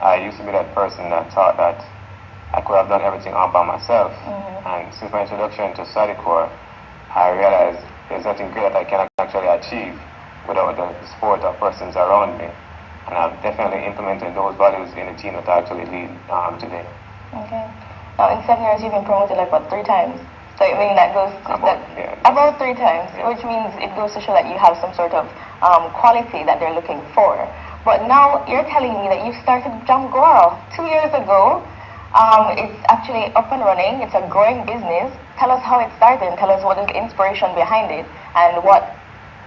I used to be that person that thought that I could have done everything all by myself. And since my introduction to Sydial, I realized there's nothing great that I can actually achieve without the support of persons around me. And I've definitely implemented those values in the team that I actually lead today. Okay. Now, in 7 years, you've been promoted like what, 3 times? So I mean that goes about 3 times, which means it goes to show that you have some sort of quality that they're looking for. But now you're telling me that you started JAMGORA 2 years ago. It's actually up and running. It's a growing business. Tell us how it started and tell us what is the inspiration behind it and what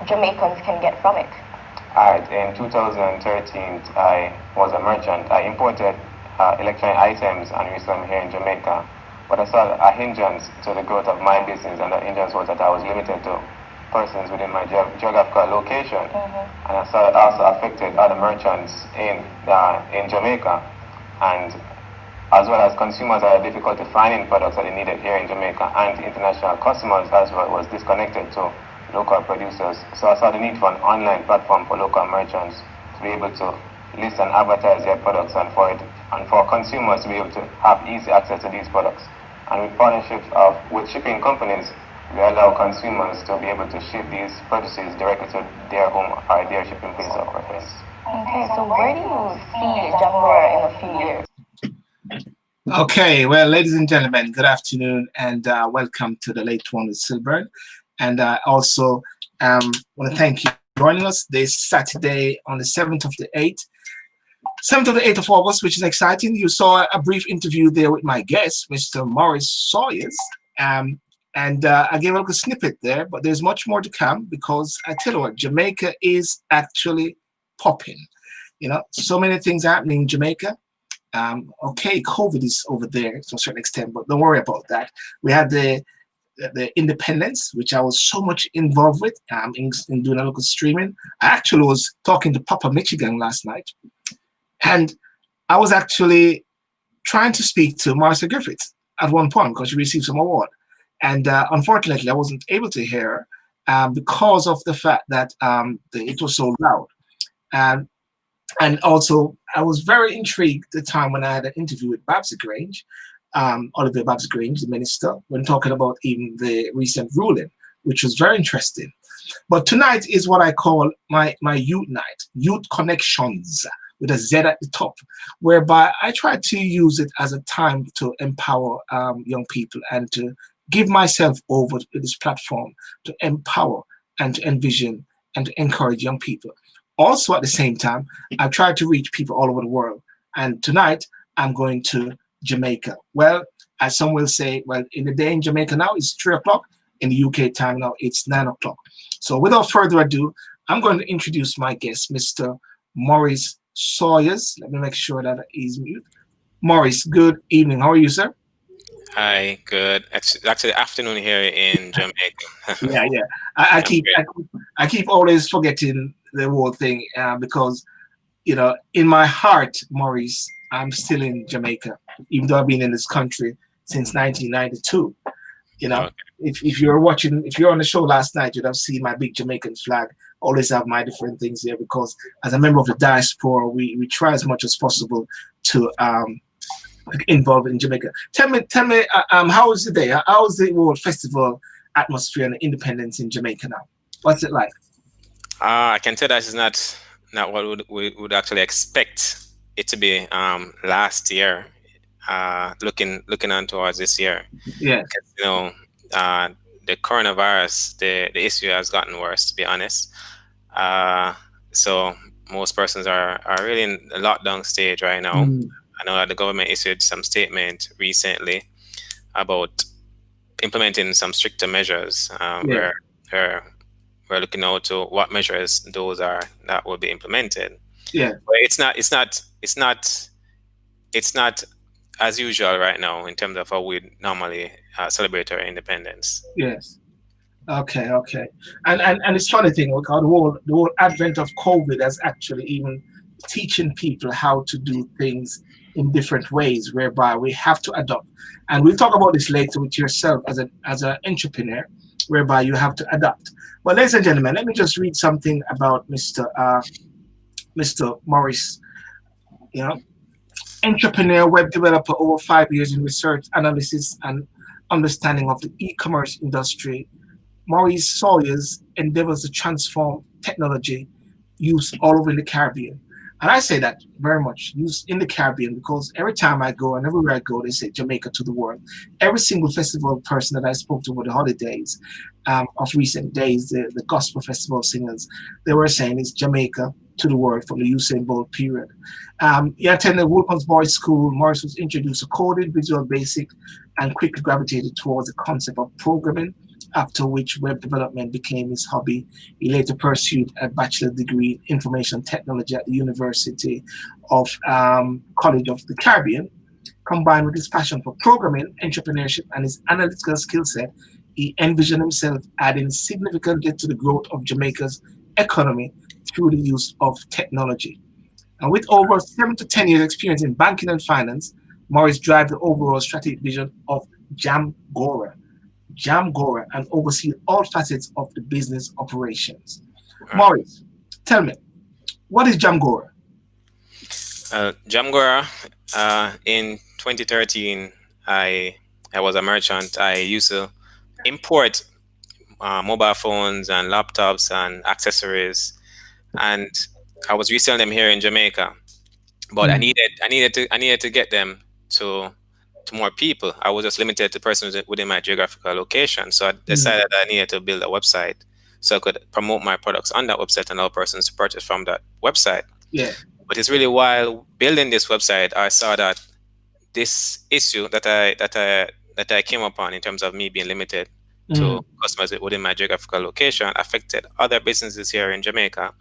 Jamaicans can get from it. Alright, in 2013, I was a merchant. I imported electronic items and resell them here in Jamaica. But I saw a hindrance to the growth of my business, and the hindrance was that I was limited to persons within my geographical location. And I saw it also affected other merchants in Jamaica. And as well as consumers are difficulty finding products that they needed here in Jamaica, and international customers as well was disconnected to local producers. So I saw the need for an online platform for local merchants to be able to list and advertise their products, and for consumers to be able to have easy access to these products. And with partnerships with shipping companies, we allow consumers to be able to ship these purchases directly to their home or their shipping place of preference. Okay, so where do you see JAMGORA in a few years? Okay, well, ladies and gentlemen, good afternoon, and welcome to the late one with SYLBOURNE. And I also want to thank you for joining us this Saturday on the 7th of the 8th of August, which is exciting. You saw a brief interview there with my guest, Mr. MAURICE SAWYERS. And I gave a little snippet there, but there's much more to come, because I tell you what, Jamaica is actually popping. You know, so many things happening in Jamaica. Okay, COVID is over there to a certain extent, but don't worry about that. We had the independence, which I was so much involved with in doing a local streaming. I actually was talking to Papa Michigan last night, and I was actually trying to speak to Marcia Griffiths at one point because she received some award. And unfortunately, I wasn't able to hear her because of the fact that it was so loud. And also, I was very intrigued the time when I had an interview with Babs Grange, Oliver Babs Grange, the minister, when talking about even the recent ruling, which was very interesting. But tonight is what I call my youth night, youth connections, with a Z at the top, whereby I try to use it as a time to empower young people and to give myself over to this platform to empower and to envision and to encourage young people. Also, at the same time, I've tried to reach people all over the world. And tonight, I'm going to Jamaica. Well, as some will say, well, in the day in Jamaica now, it's 3 o'clock. In the UK time now, it's 9 o'clock. So without further ado, I'm going to introduce my guest, Mr. MAURICE SAWYERS. Let me make sure that he's mute. MAURICE, good evening. How are you, sir? Hi, good. It's actually afternoon here in Jamaica. Yeah. I keep always forgetting the whole thing because, you know, in my heart, MAURICE, I'm still in Jamaica, even though I've been in this country since 1992. You know, if you're on the show last night, you'd have seen my big Jamaican flag. Always have my different things there because as a member of the diaspora, we try as much as possible to involved in Jamaica. Tell me, how was the day? How was the World Festival atmosphere and independence in Jamaica now? What's it like? I can tell that it's not what we would actually expect it to be last year. Looking on towards this year. Yeah. You know, the coronavirus, the issue has gotten worse, to be honest. So most persons are really in the lockdown stage right now. I know that the government issued some statement recently about implementing some stricter measures where we're looking out to what measures those are that will be implemented. Yeah. But it's not as usual right now in terms of how we normally celebrate our independence. Yes. Okay. And it's funny thing, because the whole advent of COVID has actually even teaching people how to do things in different ways, whereby we have to adopt. And we'll talk about this later with yourself as an entrepreneur, whereby you have to adapt. But ladies and gentlemen, let me just read something about Mr. MAURICE. You know, entrepreneur, web developer, over 5 years in research, analysis, and understanding of the e-commerce industry. Maurice Sawyers endeavors to transform technology use all over in the Caribbean. And I say that very much, use in the Caribbean, because every time I go and everywhere I go, they say Jamaica to the world. Every single festival person that I spoke to over the holidays of recent days, the gospel festival singers, they were saying it's Jamaica to the world from the Usain Bolt period. He attended Woolpons Boys School. Morris was introduced to coding, Visual Basic, and quickly gravitated towards the concept of programming, after which web development became his hobby. He later pursued a bachelor's degree in information technology at the University of College of the Caribbean. Combined with his passion for programming, entrepreneurship, and his analytical skill set, he envisioned himself adding significantly to the growth of Jamaica's economy through the use of technology. And with over 7 to 10 years experience in banking and finance, Morris drives the overall strategic vision of JAMGORA, and oversee all facets of the business operations. Maurice, tell me, what is JAMGORA? JAMGORA, in 2013, I was a merchant. I used to import mobile phones and laptops and accessories, and I was reselling them here in Jamaica. But I needed to get them to more people. I was just limited to persons within my geographical location. So I decided that I needed to build a website so I could promote my products on that website and allow persons to purchase from that website. Yeah. But it's really while building this website, I saw that this issue that I came upon in terms of me being limited to customers within my geographical location affected other businesses here in Jamaica,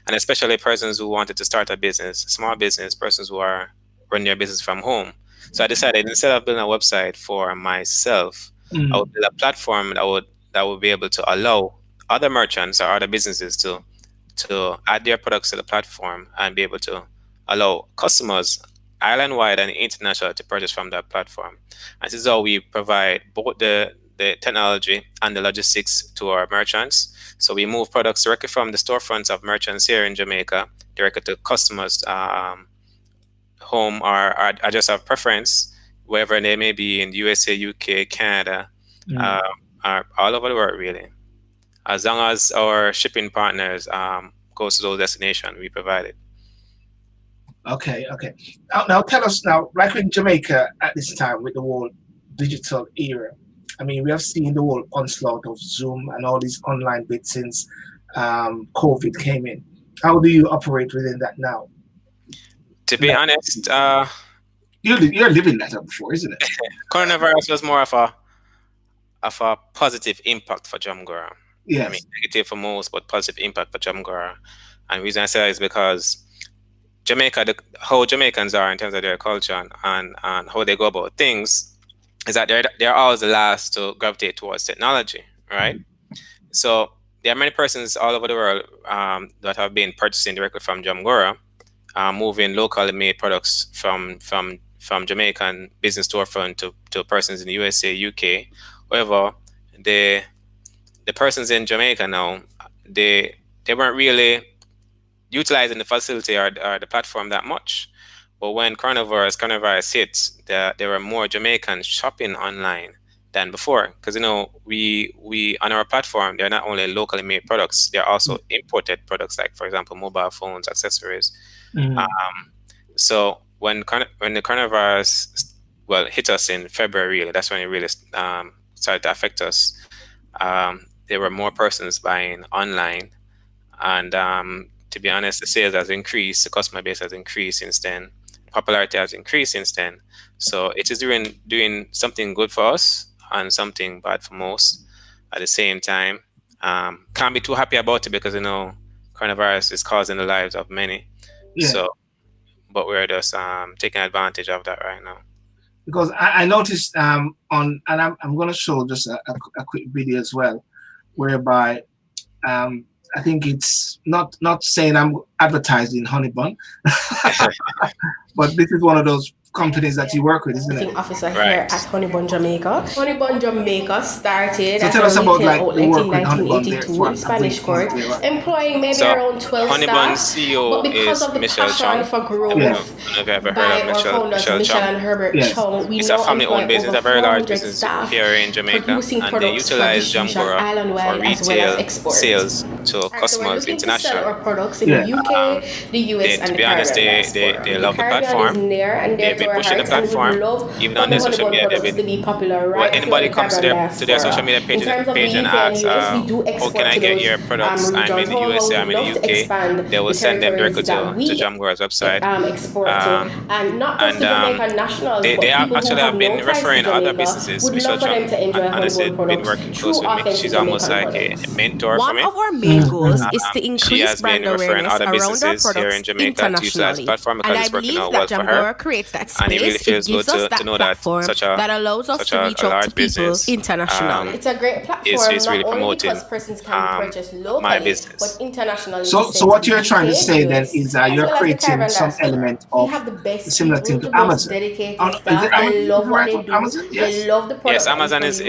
and especially persons who wanted to start a business, small business, persons who are running their business from home. So I decided, instead of building a website for myself, I would build a platform that would be able to allow other merchants or other businesses to add their products to the platform and be able to allow customers island-wide and international to purchase from that platform. And this is how we provide both the technology and the logistics to our merchants. So we move products directly from the storefronts of merchants here in Jamaica directly to customers' home or address of preference, wherever they may be in the USA, UK, Canada, or all over the world, really. As long as our shipping partners goes to those destinations, we provide it. Okay. Now tell us now, right in Jamaica at this time with the whole digital era, I mean, we have seen the whole onslaught of Zoom and all these online bits since COVID came in. How do you operate within that now? To be honest, you're living that up before, isn't it? Coronavirus was more of a positive impact for JAMGORA. Yes. I mean, negative for most, but positive impact for JAMGORA. And the reason I say that is because Jamaica, how Jamaicans are in terms of their culture and how they go about things, is that they're always the last to gravitate towards technology, right? So there are many persons all over the world that have been purchasing directly from JAMGORA, moving locally made products from Jamaican business storefront to persons in the USA, UK. However, the persons in Jamaica now, they weren't really utilizing the facility or the platform that much. But when coronavirus hit, there were more Jamaicans shopping online than before. Because we on our platform, they're not only locally made products, they're also imported products, like, for example, mobile phones, accessories. So when the coronavirus hit us in February, really, that's when it really started to affect us. There were more persons buying online, and to be honest, the sales has increased, the customer base has increased since then, popularity has increased since then. So it is doing something good for us and something bad for most at the same time. Can't be too happy about it because coronavirus is causing the lives of many. Yeah. So, but we're just taking advantage of that right now. Because I noticed and I'm going to show just a quick video as well, whereby I think it's not saying I'm advertising Honey Bun, but this is one of those companies that you work with, isn't it? Officer here at Honeybun Jamaica. Honeybun Jamaica started so as tell a us about retail like the outlet work in with Honeybun 1982 in Spanish Court, right? employing maybe So, around 12 Honeybun's staff. CEO But because is of the Michelle passion Chung. for growth I don't know if you've ever heard by of our founders Michelle Michelle Chung. and Herbert Chung, we It's a now family-owned employ business, over a very large 400 business staff here in Jamaica, producing and they products for utilize distribution Jamgora for island-wide as well as retail export. sales to And so we're customers looking to sell internationally. our products in the UK, the US, and To the be honest, Caribbean they diaspora. love the The Caribbean is platform. near and dear They've to been our pushing the hearts, and we would platform. love Even for on the their social Honeybun media, products to be popular well, right anybody throughout the comes to Caribbean their social diaspora. media In terms of the page and UK and asks, US, we do how export can I to get those your products? I'm in regions. the However, USA, we I'm would in the love to UK. expand They will the send them territories directly that to we Jamgora's website. export to, and not just to Jamaican nationals, but They people who actually have have no been ties to referring other Jamaica businesses. would Michelle love for them Chung, to enjoy honestly, Honeybun been products working close through with me. authentic She's almost Jamaican like a products. mentor for One me. of our main goals is to She increase has been brand referring awareness other around our businesses here products in Jamaica to utilize the internationally. platform And because I it's working believe out that well for her. Jamgora creates that And it really space. feels It gives good us that to know that platform that allows us to reach out to people business, internationally. It's a great platform, is really not only promoting because persons can purchase locally, my but business. internationally. So what you're trying to say then is you're creating some element We of have the best similar thing people, to the most Amazon. dedicated Is staff. it They Amazon? love what they do. Amazon? Yes. They love the product. Yes, Amazon is a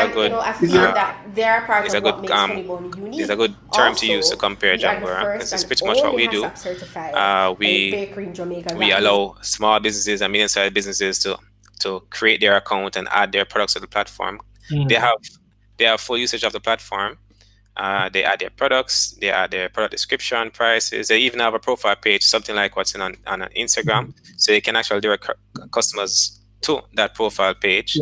good. I feel that they're part of what makes Honeybun unique. It's a good term to use to compare Jamgora because it's pretty much what we do. We allow small businesses and medium-sized businesses to create their account and add their products to the platform. They have full usage of the platform. They add their products, they add their product description, prices. They even have a profile page, something like what's on Instagram, so they can actually direct customers to that profile page,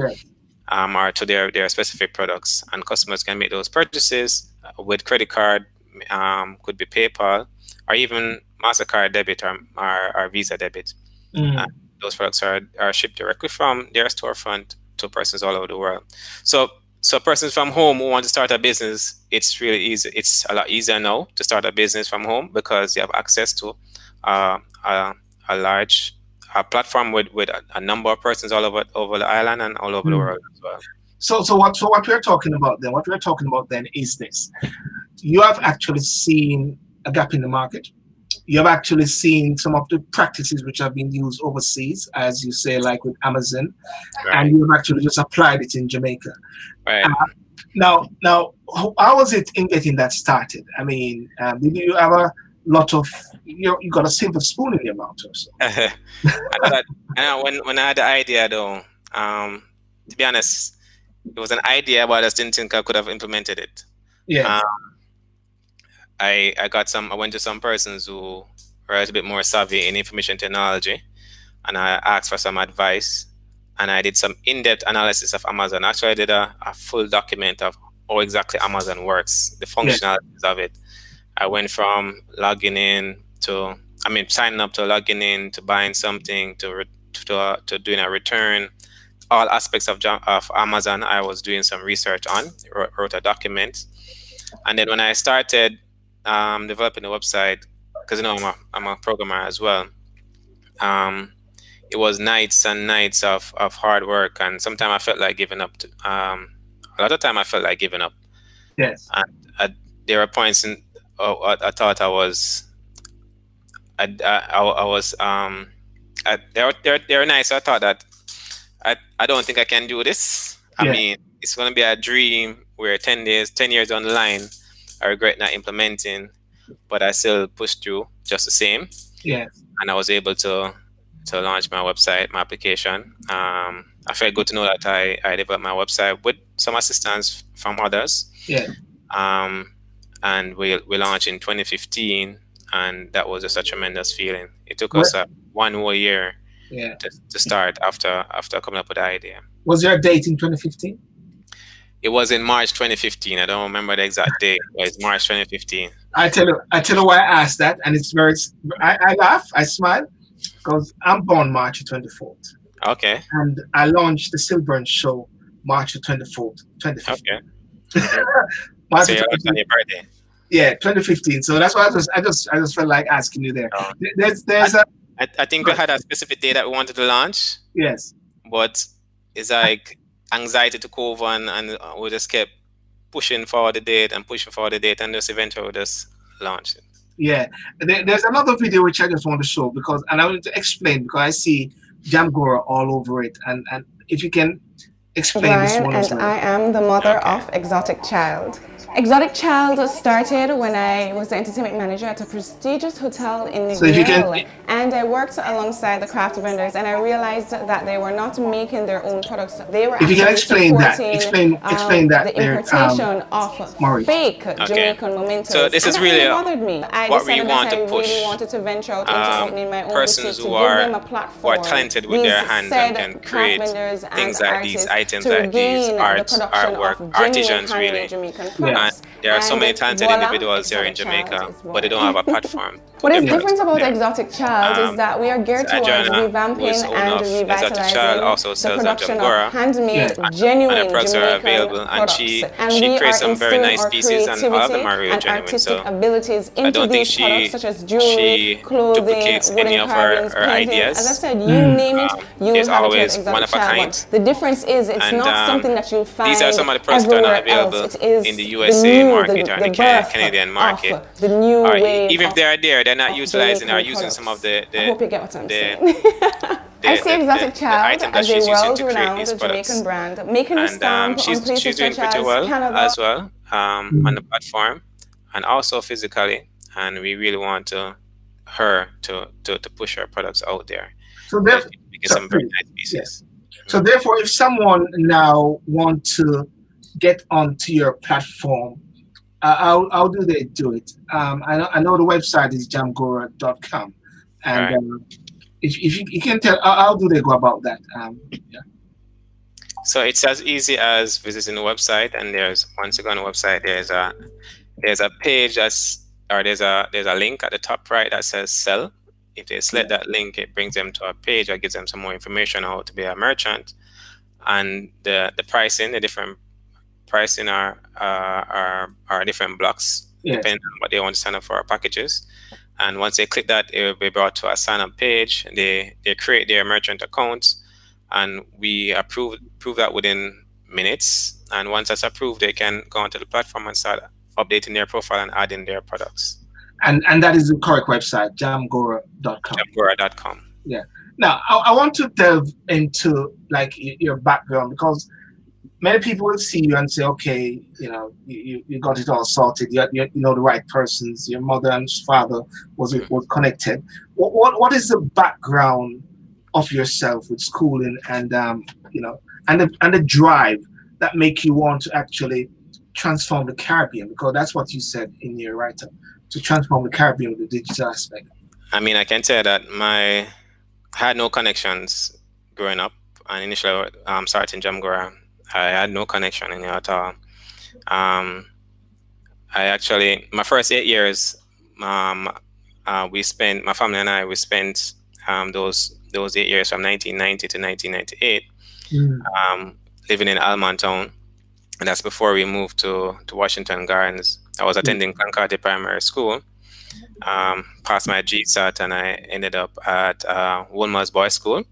or to their specific products, and customers can make those purchases with credit card, could be PayPal, or even MasterCard debit or Visa debit. Those products are shipped directly from their storefront to persons all over the world. So persons from home who want to start a business, it's really easy. It's a lot easier now to start a business from home because you have access to a large platform with a number of persons all over the island and all over the world as well. So what we're talking about then is this: you have actually seen a gap in the market. You have actually seen some of the practices which have been used overseas, as you say, like with Amazon, and you have actually just applied it in Jamaica. Right. Now, how was it in getting that started? I mean, did you have a lot of you got a silver spoon in your mouth or so? When I had the idea, though, to be honest, it was an idea, but I just didn't think I could have implemented it. Yeah. I went to some persons who were a little bit more savvy in information technology, and I asked for some advice, and I did some in-depth analysis of Amazon. Actually, I did a full document of how exactly Amazon works, the functionalities of it. I went from signing up to logging in, to buying something, to doing a return. All aspects of Amazon I was doing some research on, wrote a document. And then when I started developing the website, because I'm a programmer as well, it was nights and nights of hard work, and sometimes I felt like giving up. A lot of time I felt like giving up. Yes. And there were points I thought I was. They're nice. I thought that I don't think I can do this. I mean, it's going to be a dream where 10 years down the line, I regret not implementing, but I still pushed through just the same. Yes. And I was able to launch my website, my application. I felt good to know that I developed my website with some assistance from others. Yeah. And we launched in 2015, and that was just a tremendous feeling. It took us 1 whole year to start after coming up with the idea. Was there a date in 2015? It was in March 2015. I don't remember the exact date, but it's March 2015. I tell you why I asked that, and it's very. I laugh, I smile, because I'm born March 24th. Okay. And I launched the SYLBOURNE Show March 24th, 2015. Okay. March so you're on your birthday. Yeah, 2015. So that's why I just felt like asking you there. I think we had a specific day that we wanted to launch. Yes. But it's like anxiety took over, and we just kept pushing forward the date, and just eventually just launched it. Yeah. There's another video which I just want to show, and I want to explain, because I see JAMGORA all over it. And if you can explain this one as well. I am the mother of Exotic Child. Exotic Child started when I was the entertainment manager at a prestigious hotel in Negril, and I worked alongside the craft vendors, and I realized that they were not making their own products. They were actually explain that the importation of fake Jamaican mementos. So this is really bothered me. what we want to push. I really wanted to venture out into opening my own persons boutique, who to give them a platform. are talented with their hands and can create things like these items, like these artwork, artisans really. And there are so many talented individuals here in Jamaica, but they don't have a platform. What is different about Exotic Child is that we are geared towards revamping and revitalizing the production of handmade, genuine Jamaican products. And we creates some very nice our pieces, and all of them are real genuine. artistic So abilities into I don't think these products, such as jewelry, clothing, duplicates any wooden of carvings, her painting. ideas. As I said, you name it, you It's have always it here at one Exotic of a Child. kind. The difference is it's not something that you'll find these are some of the products that are not available in the USA market or the Canadian market. The new way even if they are there, they're not utilizing or using some of the I hope you get what I'm saying. the, I see Exotic Child as a world-renowned Jamaican brand, making a stamp on places she's doing such pretty as well Canada. as well on the platform and also physically, and we really want her to push her products out there. So therefore, some very nice pieces. So therefore, if someone now want to get onto your platform, how do they do it? I know the website is jamgora.com, and if you can tell, how do they go about that? So it's as easy as visiting the website, and once you go on the website, there's a page there's a link at the top right that says sell. If they select that link, it brings them to a page that gives them some more information on how to be a merchant, and the pricing, the different pricing are different blocks depending on what they want to sign up for our packages. And once they click that, it will be brought to a sign up page. They create their merchant accounts, and we approve that within minutes. And once that's approved, they can go onto the platform and start updating their profile and adding their products. And that is the correct website, jamgora.com. Jamgora.com. Yeah. Now, I want to delve into like your background, because many people will see you and say, okay, you got it all sorted. You know the right persons. Your mother and father was connected. What is the background of yourself with schooling and the drive that make you want to actually transform the Caribbean? Because that's what you said in your write-up, to transform the Caribbean with the digital aspect. I mean, I can tell that I had no connections growing up, and initially starting JAMGORA, I had no connection in it at all. I actually, my first 8 years, my family and I spent those 8 years from 1990 to 1998 living in Almontown, and that's before we moved to Washington Gardens. I was attending Concordia Primary School, passed my GSAT, and I ended up at Wolmer's Boys School,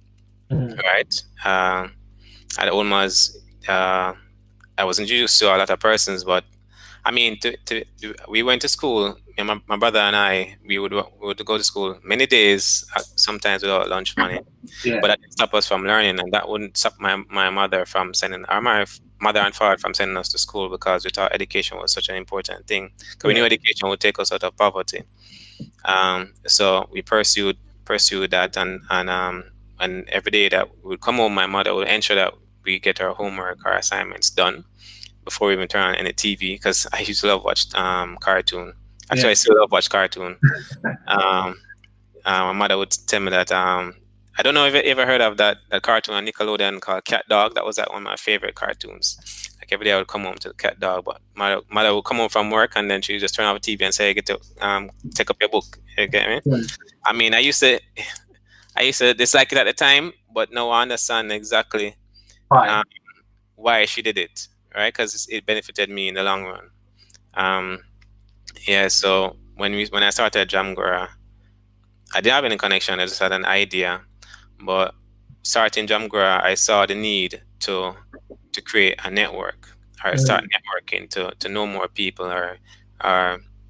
right? At Wolmer's, I was introduced to a lot of persons, but I mean, we went to school. My brother and I, we would go to school many days, sometimes without lunch money. But that didn't stop us from learning, and that wouldn't stop my mother from sending my mother and father from sending us to school, because we thought education was such an important thing. Because we knew education would take us out of poverty. So we pursued that, and every day that we would come home, my mother would ensure that we get our homework, our assignments done before we even turn on any TV, because I used to love watch cartoon. Actually, I still love watch cartoon. My mother would tell me that I don't know if you ever heard of that cartoon on Nickelodeon called Cat Dog. That was one of my favorite cartoons. Like every day I would come home to the Cat Dog, but mother would come home from work, and then she would just turn off the TV and say, "Get to take up your book." You get me? I mean, I used to dislike it at the time, but now I understand exactly why she did it, right? Because it benefited me in the long run. So when I started JAMGORA, I didn't have any connection. I just had an idea. But starting JAMGORA, I saw the need to create a network, or start networking to know more people, or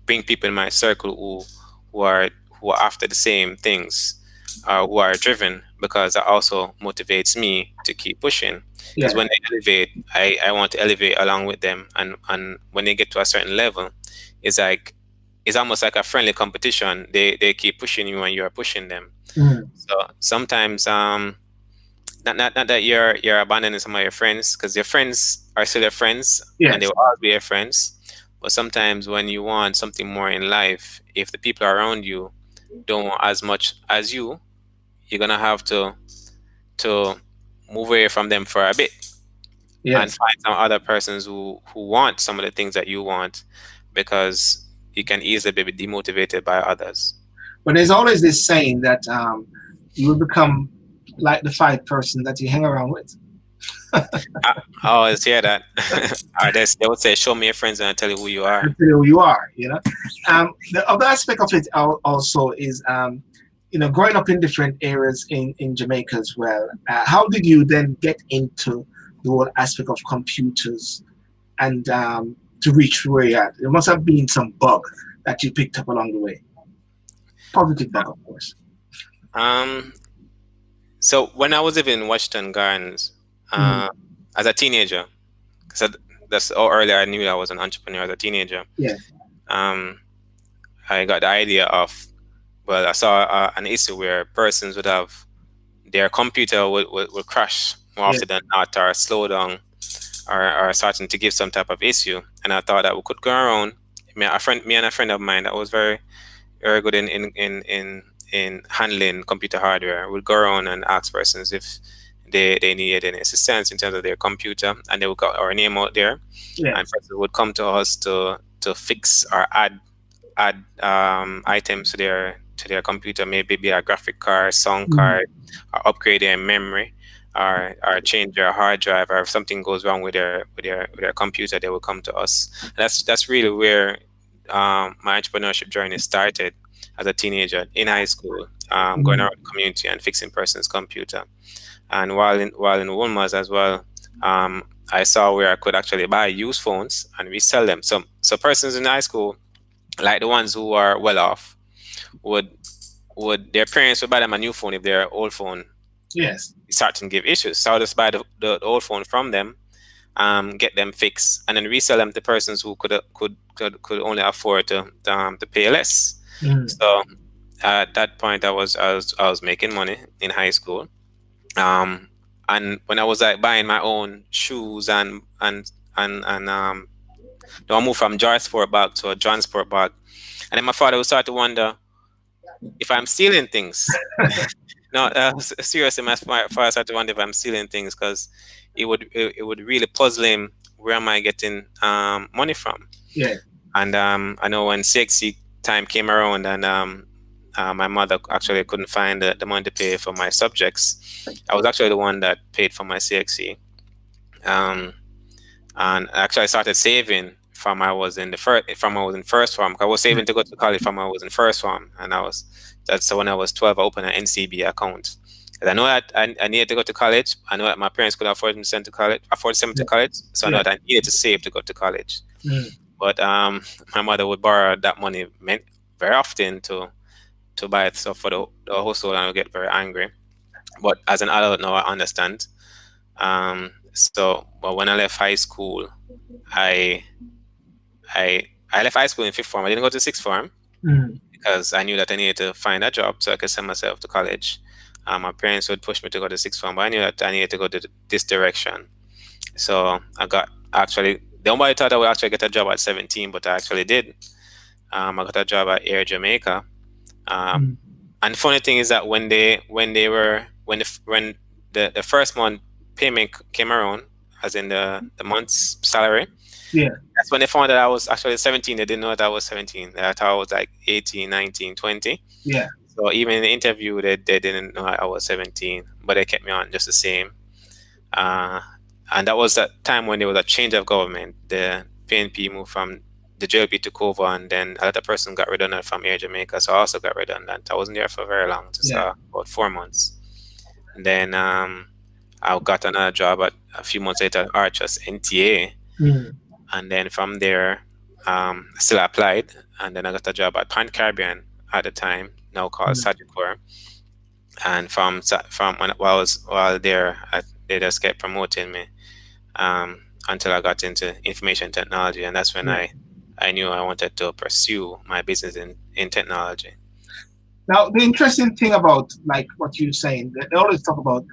bring people in my circle who are after the same things. who are driven, because that also motivates me to keep pushing. Because when they elevate, I want to elevate along with them, and when they get to a certain level, it's like it's almost like a friendly competition. They keep pushing you and you are pushing them. So sometimes not that you're abandoning some of your friends, because your friends are still your friends, and they will always be your friends. But sometimes when you want something more in life, if the people around you don't want as much as you, you're gonna have to move away from them for a bit and find some other persons who want some of the things that you want, because you can easily be demotivated by others. But there's always this saying that you will become like the 5 person that you hang around with. I always hear that. They would say, "Show me your friends, and I'll tell you who you are." I'll tell you who you are. The other aspect of it also is growing up in different areas in Jamaica as well. How did you then get into the whole aspect of computers and to reach where you're at? There must have been some bug that you picked up along the way. Positive bug, of course. So when I was living in Washington Gardens, as a teenager, so that's how early I knew I was an entrepreneur as a teenager. I got the idea of, I saw an issue where persons would have their computer would crash more often than not, or slow down, or starting to give some type of issue. And I thought that we could go around. Me and a friend of mine that was very, very good in handling computer hardware would go around and ask persons if they needed any assistance in terms of their computer, and they would got our name out there, and persons would come to us to fix or add items to their computer, maybe be a graphic card, sound card, or upgrade their memory, or change their hard drive, or if something goes wrong with their computer, they will come to us. That's really where my entrepreneurship journey started as a teenager in high school, going around the community and fixing person's computer. And while in Walmart as well, I saw where I could actually buy used phones and resell them. So persons in high school, like the ones who are well off, would their parents would buy them a new phone if their old phone start to give issues. So I'll just buy the old phone from them, get them fixed, and then resell them to persons who could only afford to pay less. So at that point, I was making money in high school, and when I was like buying my own shoes and I moved from jar sport bag to a John sport bag, and then my father would start to wonder if I'm stealing things. No, seriously, my father started to wonder if I'm stealing things, because it would really puzzle him. Where am I getting money from? And I know when CXC time came around, and my mother actually couldn't find the money to pay for my subjects, I was actually the one that paid for my CXC. And actually I started saving from I was in first form. I was saving to go to college from I was in first form, and that's when I was 12. I opened an NCB account. And I know that I needed to go to college. I know that my parents could afford me to send to college, so I know that I needed to save to go to college. But my mother would borrow that money very often to buy stuff for the household, and I would get very angry. But as an adult now, I understand. But when I left high school, I left high school in 5th form. I didn't go to 6th form because I knew that I needed to find a job so I could send myself to college. My parents would push me to go to 6th form, but I knew that I needed to go to this direction. So nobody thought I would actually get a job at 17, but I actually did. I got a job at Air Jamaica. And the funny thing is that when the first month payment came around, as in the month's salary, that's when they found that I was actually 17. They didn't know that I was 17. They thought I was like 18, 19, 20. So even in the interview, they didn't know I was 17, but they kept me on just the same. And that was that time when there was a change of government. The PNP moved from the JLP took over, and then another person got redundant from Air Jamaica, so I also got redundant. I wasn't there for very long, just about 4 months. And then I got another job at a few months later at Archers NTA, and then from there, I still applied, and then I got a job at Pan Caribbean at the time, now called Sydial. and from while there, they just kept promoting me until I got into information technology, and that's when I knew I wanted to pursue my business in technology. Now, the interesting thing about like what you're saying, they always talk about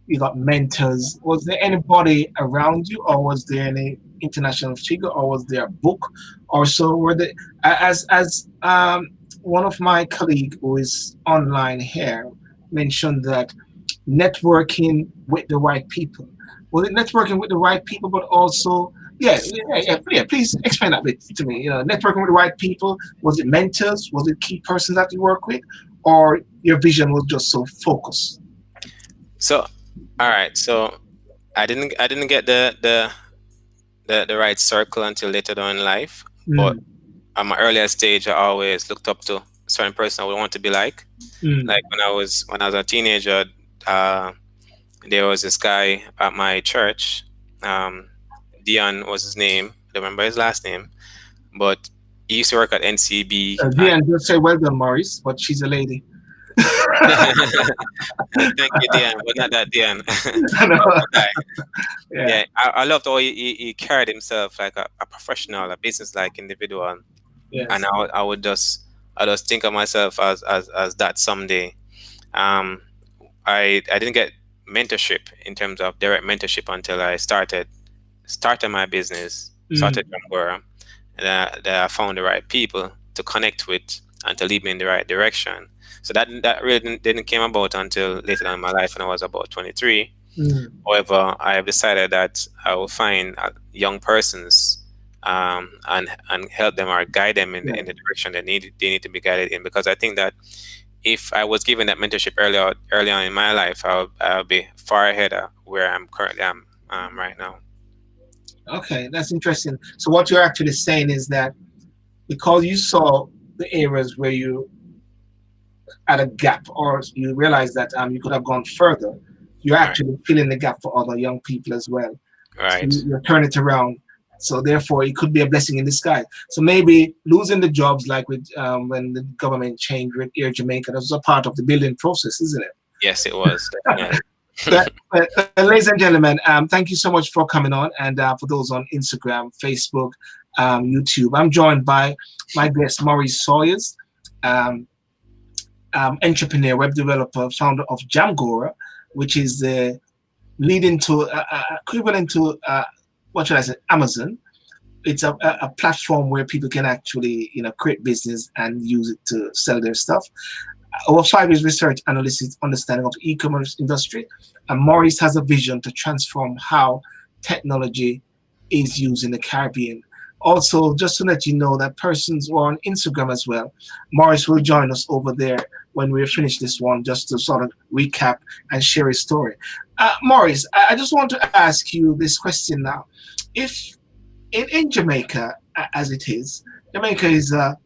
you got mentors. Was there anybody around you, or was there any international figure, or was there a book, or so? Were they as one of my colleague who is online here mentioned that networking with the right people. Was it networking with the right people, but also yeah. Please explain that bit to me. Networking with the right people. Was it mentors? Was it key persons that you work with, or your vision was just so focused? So, all right. So, I didn't get the right circle until later on in life. But at my earlier stage, I always looked up to a certain person I would want to be like. Like when I was a teenager, there was this guy at my church. Dion was his name. I don't remember his last name, but he used to work at NCB. Dion, just say well done, Maurice, but she's a lady. Thank you, Dion, but not that Dion. Yeah, I loved how he carried himself like a professional, a business-like individual. Yes. And I just think of myself as that someday. I didn't get mentorship in terms of direct mentorship until I started my business, started JAMGORA, and that I found the right people to connect with and to lead me in the right direction. So that really didn't came about until later on in my life when I was about 23. However, I have decided that I will find young persons and help them or guide them in the direction they need to be guided in, because I think that if I was given that mentorship early on in my life, I'll be far ahead of where I'm currently right now. Okay, that's interesting. So what you're actually saying is that because you saw the areas where you had a gap, or you realized that you could have gone further, you're actually filling the gap for other young people as well. Right. So you turn it around. So therefore, it could be a blessing in disguise. So maybe losing the jobs, like with when the government changed with Air Jamaica, that was a part of the building process, isn't it? Yes, it was. Ladies and gentlemen, thank you so much for coming on, and for those on Instagram, Facebook, YouTube, I'm joined by my guest Maurice Sawyers, entrepreneur, web developer, founder of JAMGORA, which is the leading to equivalent to what should I say, Amazon. It's a platform where people can actually create business and use it to sell their stuff. Over 5 years research analysis understanding of the e-commerce industry, and Maurice has a vision to transform how technology is used in the Caribbean. Also, just to let you know that persons who are on Instagram as well, Maurice will join us over there when we finish this one, just to sort of recap and share his story. Maurice, I just want to ask you this question now. If in Jamaica, as it is, Jamaica is a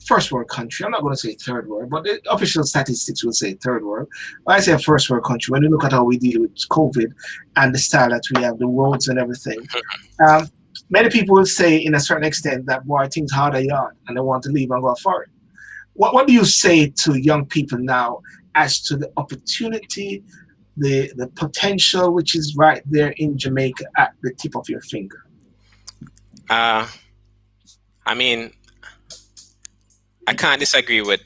first world country. I'm not going to say third world, but the official statistics will say third world. When I say a first world country, when you look at how we deal with COVID and the style that we have, the roads and everything, many people will say in a certain extent that, boy, things hard a yard and they want to leave and go forward. What do you say to young people now as to the opportunity, the potential which is right there in Jamaica at the tip of your finger? I mean, I can't disagree with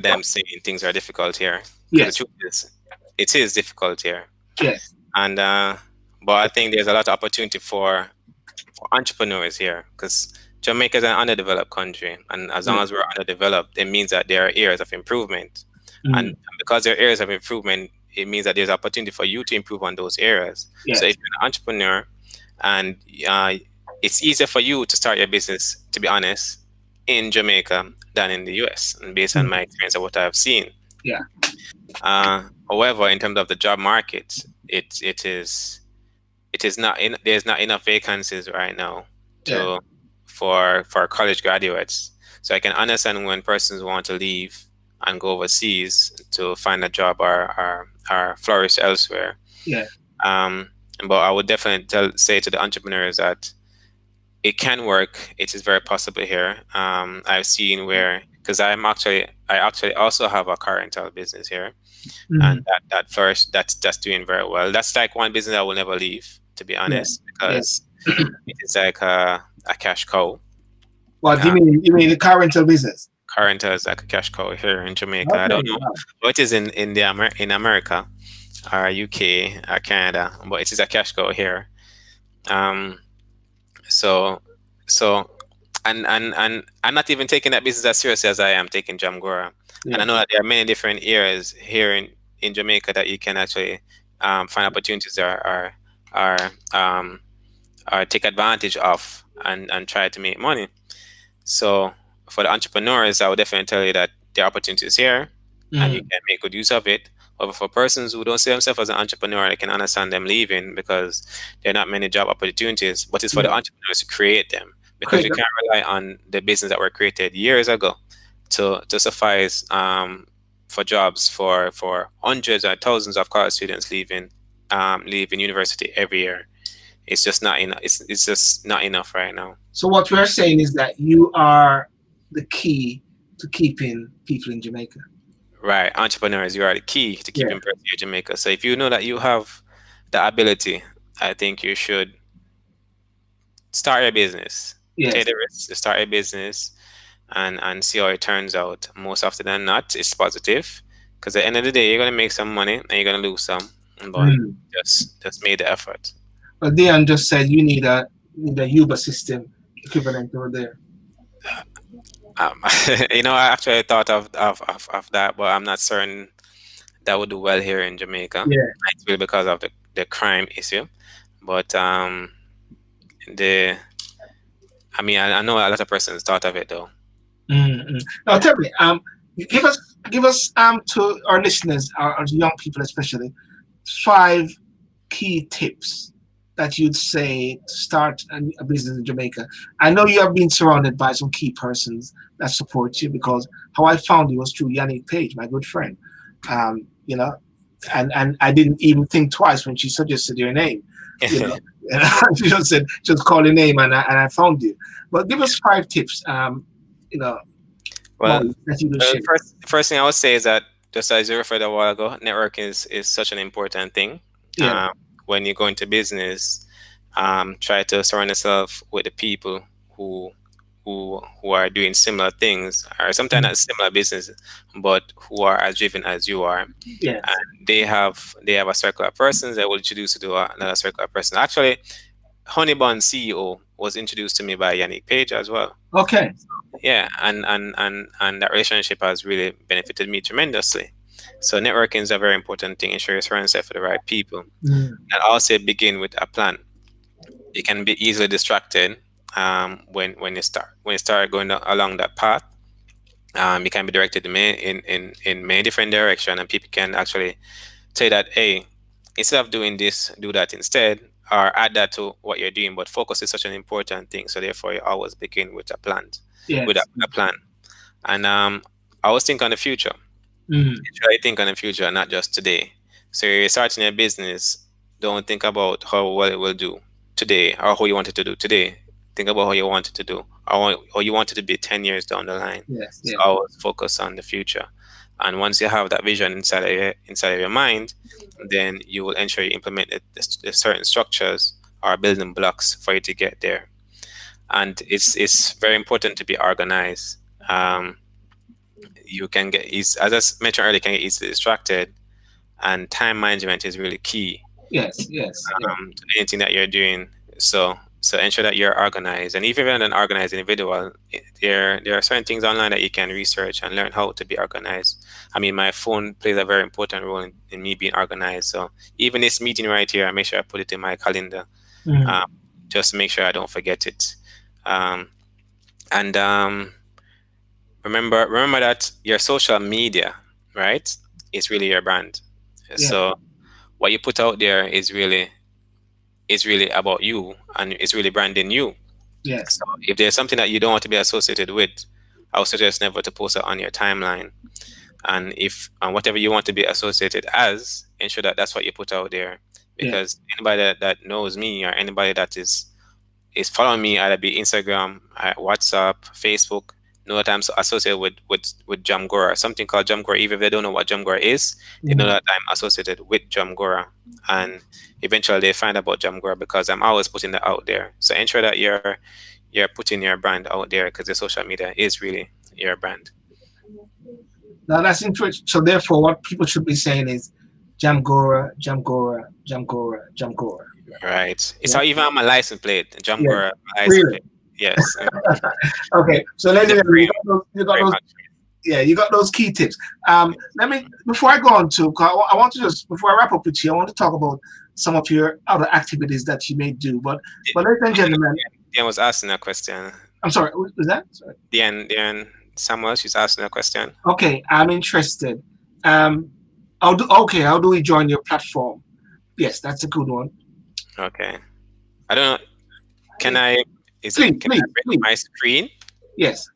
them saying things are difficult here. Yes. The truth is, it is difficult here. Yes. And but I think there's a lot of opportunity for entrepreneurs here, because Jamaica is an underdeveloped country, and as long as we're underdeveloped, it means that there are areas of improvement. And because there are areas of improvement, it means that there's opportunity for you to improve on those areas. Yes. So if you're an entrepreneur, and it's easier for you to start your business, to be honest, in Jamaica than in the US, and based on my experience of what I've seen. Yeah. However, in terms of the job market, it is not there's not enough vacancies right now for college graduates. So I can understand when persons want to leave and go overseas to find a job or flourish elsewhere. Yeah. But I would definitely say to the entrepreneurs that it can work. It is very possible here. I've seen where, because I actually also have a car rental business here, and that's doing very well. That's like one business I will never leave, to be honest, because it is like a cash cow. What do you mean? You mean the car rental business? Car rental is like a cash cow here in Jamaica. I don't know what is in America, or UK, or Canada, but it is a cash cow here. So and I'm not even taking that business as seriously as I am taking JAMGORA. And I know that there are many different areas here in Jamaica that you can actually find opportunities or take advantage of and try to make money. So for the entrepreneurs, I would definitely tell you that there are opportunities here and you can make good use of it. But for persons who don't see themselves as an entrepreneur, I can understand them leaving because there are not many job opportunities. But it's for the entrepreneurs to create them, because you can't rely on the business that were created years ago to suffice for jobs for hundreds or thousands of college students leaving university every year. It's just not enough. It's just not enough right now. So what we're saying is that you are the key to keeping people in Jamaica. Right, entrepreneurs, you are the key to keeping people in Jamaica. So if you know that you have the ability, I think you should start your business. Take the risk to start a business and see how it turns out. Most often than not, it's positive, because at the end of the day, you're gonna make some money and you're gonna lose some. But just make the effort. But Dion just said you need a Uber system equivalent over there. I actually thought of that, but I'm not certain that would do well here in Jamaica. It's really because of the crime issue. But I know a lot of persons thought of it though. Now tell me, give us to our listeners, our young people especially, 5 key tips that you'd say to start a business in Jamaica. I know you have been surrounded by some key persons that support you, because how I found you was through Yannick Page, my good friend. And I didn't even think twice when she suggested your name. She just said, just call your name, and I found you. But give us 5 tips. Well, first thing I would say is that, just as you referred a while ago, networking is such an important thing. When you go into business, try to surround yourself with the people who are doing similar things, or sometimes not similar business, but who are as driven as you are. And they have a circle of persons that will introduce you to another circle of persons. Actually, Honeybun CEO was introduced to me by Yannick Page as well. Okay. And that relationship has really benefited me tremendously. So networking is a very important thing. Ensure you surround yourself with the right people. And also begin with a plan. You can be easily distracted when you start going along that path. You can be directed in many different directions, and people can actually say that, hey, instead of doing this, do that instead, or add that to what you're doing. But focus is such an important thing. So therefore, you always begin with a plan. With a plan. And I always think on the future. Try to think on the future, not just today. So you're starting a business, don't think about how well it will do today or how you want it to do today. Think about how you want it to do, or how you want it to be 10 years down the line. So always focus on the future. And once you have that vision inside of your mind, then you will ensure you implement the certain structures or building blocks for you to get there. And it's very important to be organized. You can get, as I mentioned earlier, can get easily distracted, and time management is really key. To anything that you're doing. So ensure that you're organized. And if you're an organized individual, there are certain things online that you can research and learn how to be organized. I mean, my phone plays a very important role in me being organized. So even this meeting right here, I make sure I put it in my calendar, just to make sure I don't forget it. Remember that your social media, right, is really your brand. So what you put out there is really about you, and it's really branding you. So if there's something that you don't want to be associated with, I would suggest never to post it on your timeline. And whatever you want to be associated as, ensure that that's what you put out there. Because anybody that knows me, or anybody that is is following me, either be Instagram, WhatsApp, Facebook, know that I'm associated with JAMGORA, something called JAMGORA. Even if they don't know what JAMGORA is, they know that I'm associated with JAMGORA, and eventually they find about JAMGORA because I'm always putting that out there. So ensure that you're putting your brand out there, because the social media is really your brand. Now that's interesting. So therefore, what people should be saying is JAMGORA, JAMGORA, JAMGORA, JAMGORA. Right. It's not even on my license plate. JAMGORA license Really? plate. Yes. Okay. So ladies and gentlemen, you got those key tips. Let me, before I go on to, I want to just, before I wrap up with you, I want to talk about some of your other activities that you may do. But ladies and gentlemen, Diane was asking a question. I'm sorry. Was that? Sorry. Diane Samuel, she's asking a question. Okay, I'm interested. How do we join your platform? Yes, that's a good one. Okay. I don't know. Can I please. bring my screen? Yes.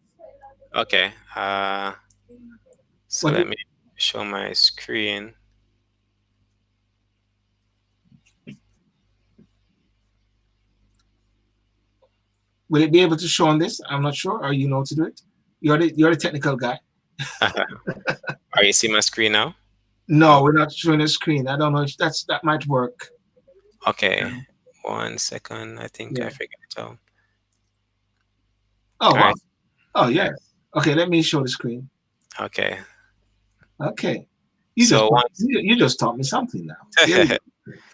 Okay. So let me show my screen. Will it be able to show on this? I'm not sure. Or you know to do it? You're the technical guy. Are you seeing my screen now? No, we're not showing the screen. I don't know if that might work. Okay. 1 second. I think I figured it out. Oh, wow. Right. Oh, yes. Okay, let me show the screen. Okay. Okay. You just taught me something now.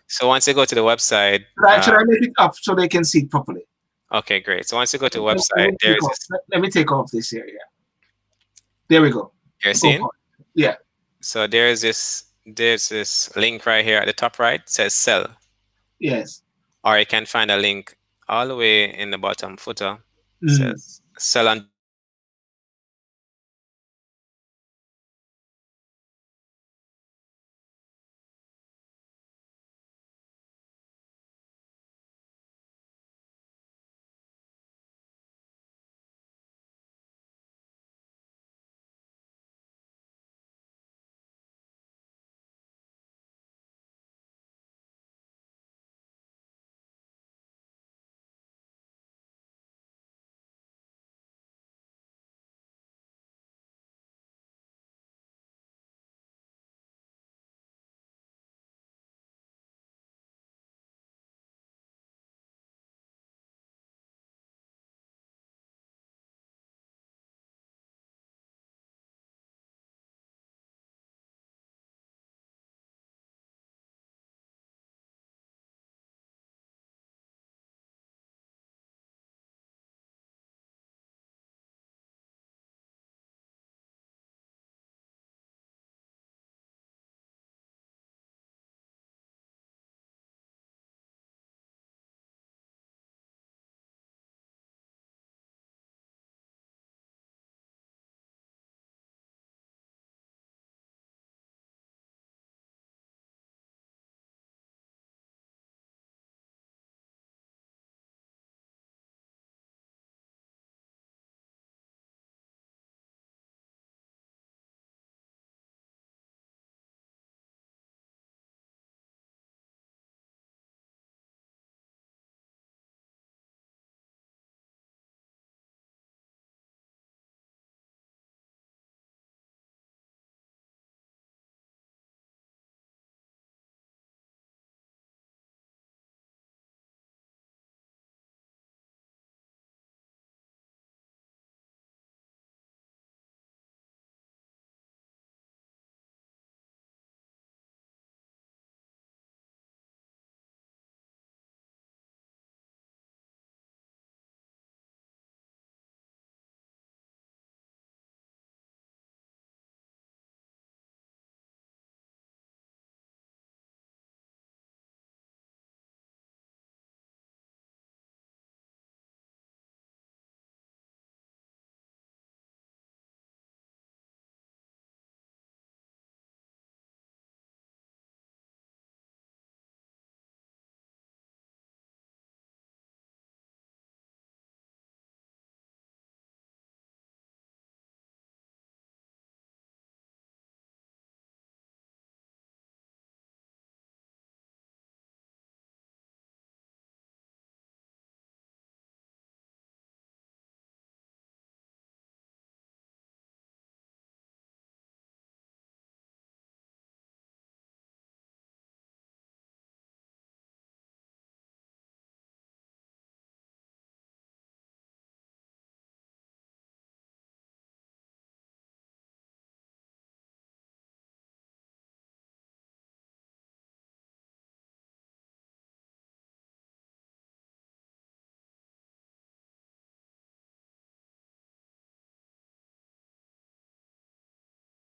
So once you go to the website... Should I make it up so they can see it properly? Okay, great. So once you go to the website, there's this... Let me take off this area. There we go. You're seeing? Yeah. So there's this link right here at the top right. It says sell. Yes. Or you can find a link all the way in the bottom footer. It says sell on